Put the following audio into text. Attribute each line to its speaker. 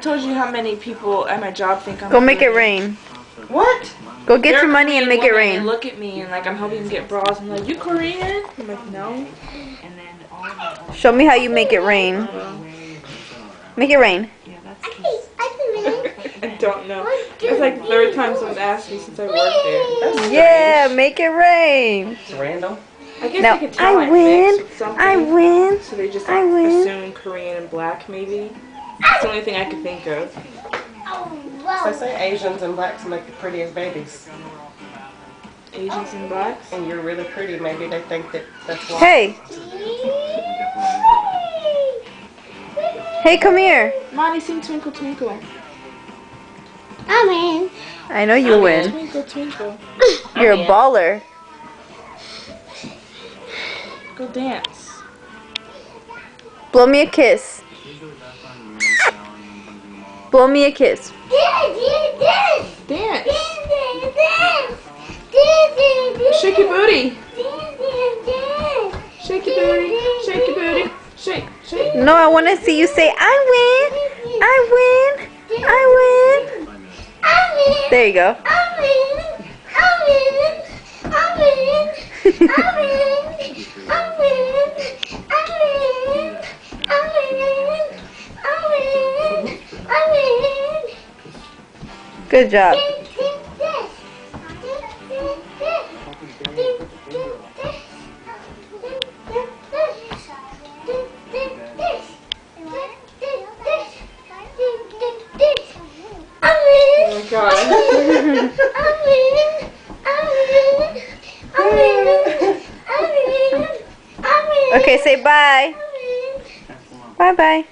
Speaker 1: told you how many people at my job think I'm
Speaker 2: Go make it
Speaker 1: Korean.
Speaker 2: rain.
Speaker 1: What?
Speaker 2: Go get
Speaker 1: They're
Speaker 2: your money and
Speaker 1: Korean
Speaker 2: make it
Speaker 1: women
Speaker 2: rain.
Speaker 1: and look at me and like I'm helping them get bras. I'm like, you Korean? I'm like, no.
Speaker 2: Show me how you make it rain. Make it rain.
Speaker 1: I don't know. It's like the third time someone's asked me since I worked there. That's
Speaker 2: Yeah,
Speaker 1: strange.
Speaker 2: make it rain.
Speaker 3: It's random.
Speaker 1: I guess
Speaker 2: Now,
Speaker 1: they could tell
Speaker 2: I
Speaker 1: I
Speaker 2: win.
Speaker 1: mixed with something.
Speaker 2: I win.
Speaker 1: So they just
Speaker 2: I win.
Speaker 1: assume Korean and black maybe. That's the only thing I could think of.
Speaker 3: So they say Asians and blacks make the prettiest babies.
Speaker 1: Asians and blacks?
Speaker 3: And you're really pretty. Maybe they think that's why.
Speaker 2: Hey. Hey, come here.
Speaker 1: Monty, sing Twinkle Twinkle.
Speaker 4: I'm in.
Speaker 2: I know you win.
Speaker 1: Twinkle Twinkle.
Speaker 2: You're a baller.
Speaker 1: Go dance.
Speaker 2: Blow me a kiss. Blow me a kiss.
Speaker 1: Dance. Shake your booty. Shake your booty. Shake your booty. Shake. Shake.
Speaker 2: No, I want to see you say, I win. I win. I win. There you go. Good job.
Speaker 1: Oh my god.
Speaker 2: Okay, say bye. Bye-bye.